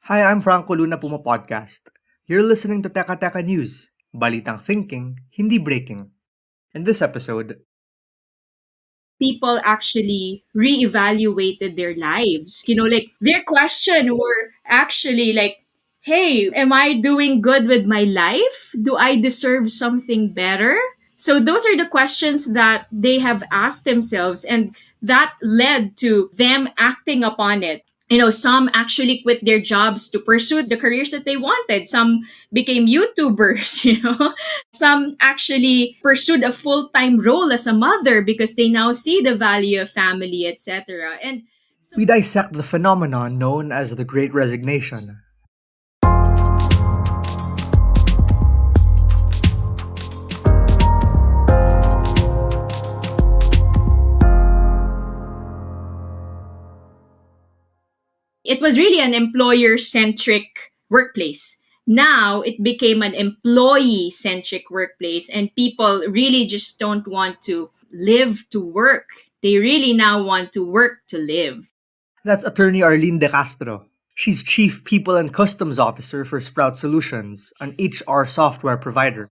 Hi, I'm Franco Luna Puma Podcast. You're listening to Teka Teka News, balitang thinking, hindi breaking. In this episode, People actually reevaluated their lives. Like their question were actually like, hey, am I doing good with my life? Do I deserve something better? So those are the questions that they have asked themselves, and that led to them acting upon it. Some actually quit their jobs to pursue the careers that they wanted. Some became YouTubers, Some actually pursued a full-time role as a mother because they now see the value of family, etc. And so we dissect the phenomenon known as the Great Resignation. it was really an employer-centric workplace. Now it became an employee-centric workplace, and people really just don't want to live to work. They really now want to work to live. That's attorney Arlene De Castro. She's Chief People and Customs Officer for Sprout Solutions, an HR software provider.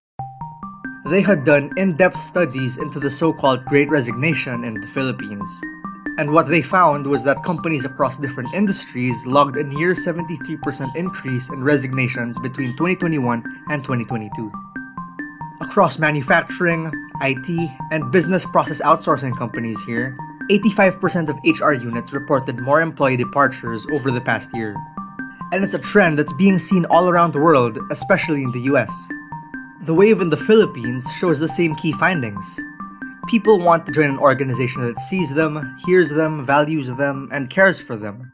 They had done in-depth studies into the so-called Great Resignation in the Philippines. And what they found was that companies across different industries logged a near 73% increase in resignations between 2021 and 2022. Across manufacturing, IT, and business process outsourcing companies here, 85% of HR units reported more employee departures over the past year. And it's a trend that's being seen all around the world, especially in the US. The wave in the Philippines shows the same key findings. People want to join an organization that sees them, hears them, values them, and cares for them.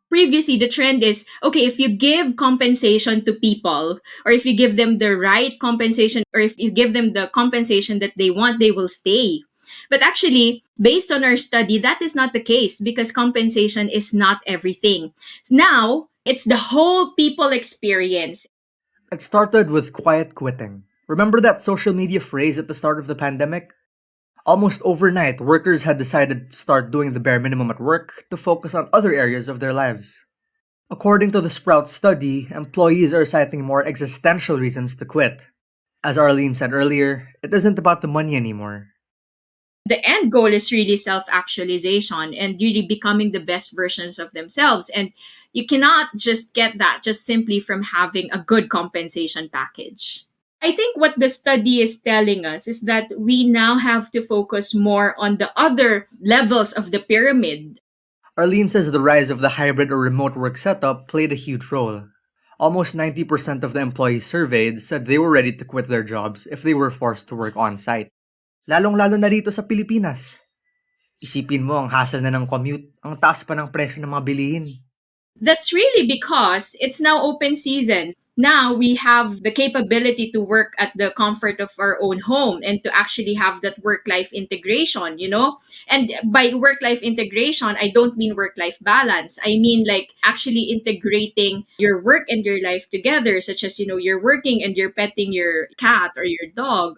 Previously, the trend is okay, if you give compensation to people, or if you give them the right compensation, or if you give them the compensation that they want, they will stay. But actually, based on our study, that is not the case because compensation is not everything. Now, it's the whole people experience. It started with quiet quitting. Remember that social media phrase at the start of the pandemic? Almost overnight, workers had decided to start doing the bare minimum at work to focus on other areas of their lives. According to the Sprout study, employees are citing more existential reasons to quit. As Arlene said earlier, it isn't about the money anymore. The end goal is really self actualization and really becoming the best versions of themselves. And you cannot just get that just simply from having a good compensation package. I think what the study is telling us is that we now have to focus more on the other levels of the pyramid. Arlene says the rise of the hybrid or remote work setup played a huge role. Almost 90% of the employees surveyed said they were ready to quit their jobs if they were forced to work on-site. Lalong-lalo na dito sa Pilipinas. Isipin mo ang hassle na ng commute, ang taas pa ng presyo ng mga bilihin. That's really because it's now open season. Now we have the capability to work at the comfort of our own home and to actually have that work life integration. And by work life integration, I don't mean work life balance. I mean like actually integrating your work and your life together, such as, you're working and you're petting your cat or your dog.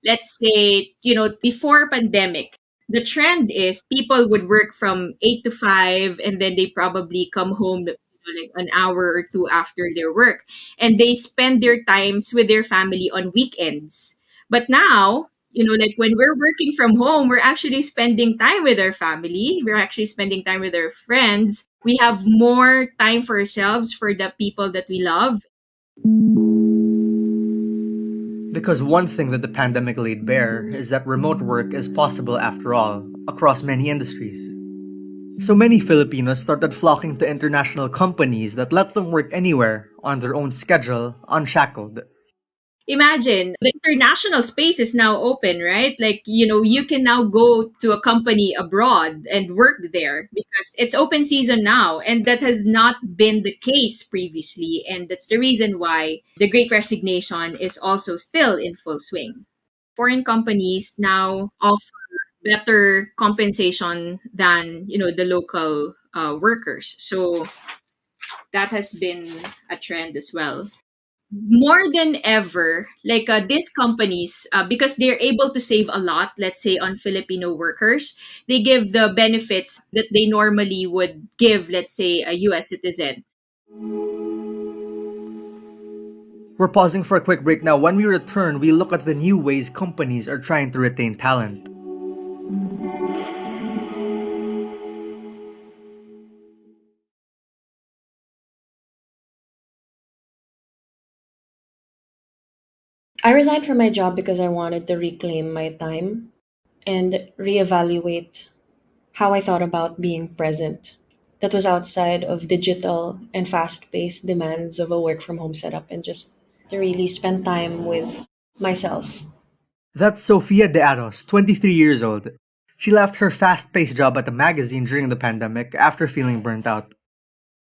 Let's say, before pandemic, the trend is people would work from 8 to 5 and then they probably come home like an hour or two after their work. And they spend their times with their family on weekends. But now, like when we're working from home, we're actually spending time with our family. We're actually spending time with our friends. We have more time for ourselves, for the people that we love. Because one thing that the pandemic laid bare is that remote work is possible after all, across many industries. So many Filipinos started flocking to international companies that let them work anywhere, on their own schedule, unshackled. Imagine the international space is now open, right? Like, you can now go to a company abroad and work there because it's open season now. And that has not been the case previously. And that's the reason why the Great Resignation is also still in full swing. Foreign companies now offer better compensation than, the local workers. So that has been a trend as well. More than ever, like these companies, because they're able to save a lot, let's say on Filipino workers, they give the benefits that they normally would give, let's say, a US citizen. We're pausing for a quick break now. When we return, we look at the new ways companies are trying to retain talent. I resigned from my job because I wanted to reclaim my time and reevaluate how I thought about being present. That was outside of digital and fast paced demands of a work from home setup and just to really spend time with myself. That's Sofia de Aros, 23 years old. She left her fast-paced job at a magazine during the pandemic after feeling burnt out.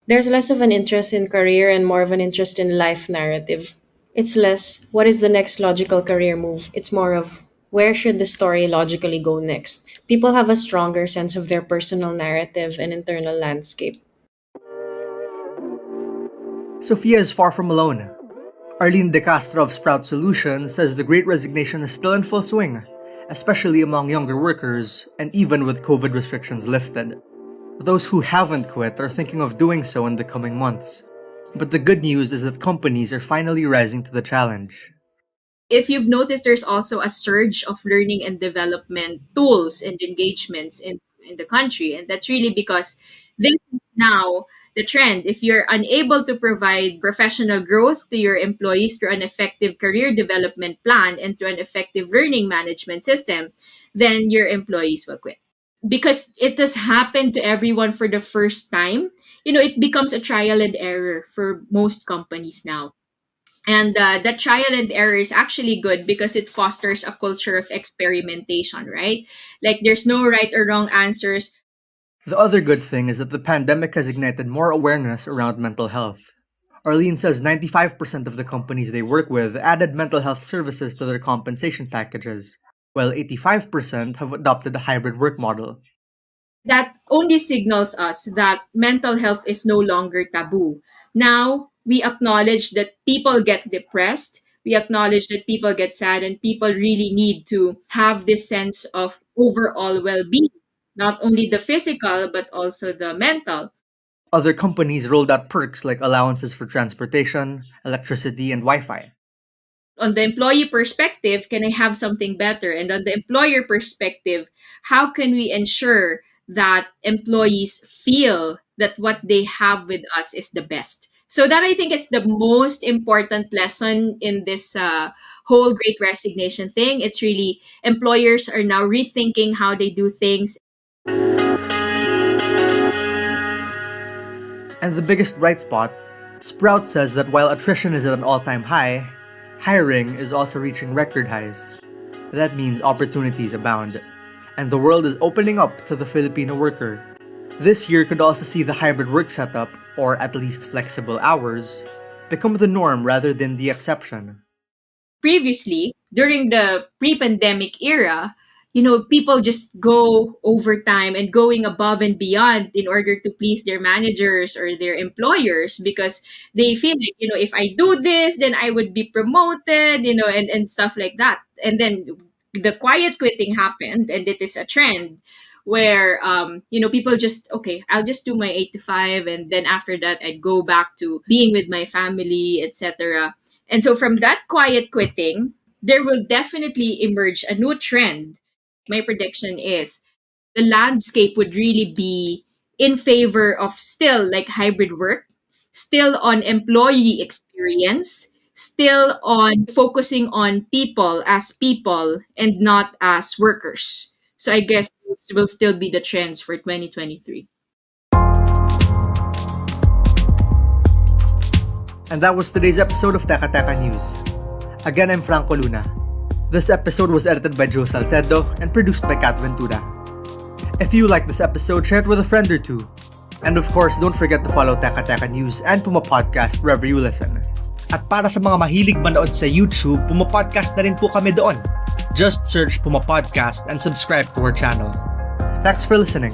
There's less of an interest in career and more of an interest in life narrative. It's less, what is the next logical career move? It's more of, where should the story logically go next? People have a stronger sense of their personal narrative and internal landscape. Sofia is far from alone. Arlene De Castro of Sprout Solutions says the Great Resignation is still in full swing, especially among younger workers, and even with COVID restrictions lifted. Those who haven't quit are thinking of doing so in the coming months. But the good news is that companies are finally rising to the challenge. If you've noticed, there's also a surge of learning and development tools and engagements in the country. And that's really because this is now the trend. If you're unable to provide professional growth to your employees through an effective career development plan and through an effective learning management system, then your employees will quit. Because it has happened to everyone for the first time, it becomes a trial and error for most companies now. And that trial and error is actually good because it fosters a culture of experimentation, right? Like there's no right or wrong answers. The other good thing is that the pandemic has ignited more awareness around mental health. Arlene says 95% of the companies they work with added mental health services to their compensation packages, while 85% have adopted a hybrid work model. That only signals us that mental health is no longer taboo. Now we acknowledge that people get depressed. We acknowledge that people get sad, and people really need to have this sense of overall well being, not only the physical, but also the mental. Other companies rolled out perks like allowances for transportation, electricity, and Wi Fi. On the employee perspective, can I have something better? And on the employer perspective, how can we ensure that employees feel that what they have with us is the best? So that I think is the most important lesson in this whole great resignation thing. It's really employers are now rethinking how they do things. And the biggest bright spot, Sprout says that while attrition is at an all time high, hiring is also reaching record highs. That means opportunities abound, and the world is opening up to the Filipino worker. This year could also see the hybrid work setup, or at least flexible hours, become the norm rather than the exception. Previously, during the pre-pandemic era, people just go overtime and going above and beyond in order to please their managers or their employers because they feel like, if I do this, then I would be promoted, and stuff like that. And then the quiet quitting happened, and it is a trend where people just, okay, I'll just do my 8 to 5, and then after that I'd go back to being with my family, etc. And so from that quiet quitting, there will definitely emerge a new trend. My prediction is the landscape would really be in favor of still like hybrid work, still on employee experience, still on focusing on people and not as workers. So I guess this will still be the trends for 2023. And that was today's episode of Teka Teka News. Again, I'm Franco Luna. This episode was edited by Joe Salcedo and produced by Kat Ventura. If you like this episode, share it with a friend or two. And of course, don't forget to follow Teka Teka News and Puma Podcast wherever you listen. At para sa mga mahilig manood sa YouTube, Puma Podcast na rin po kami doon. Just search Puma Podcast and subscribe to our channel. Thanks for listening.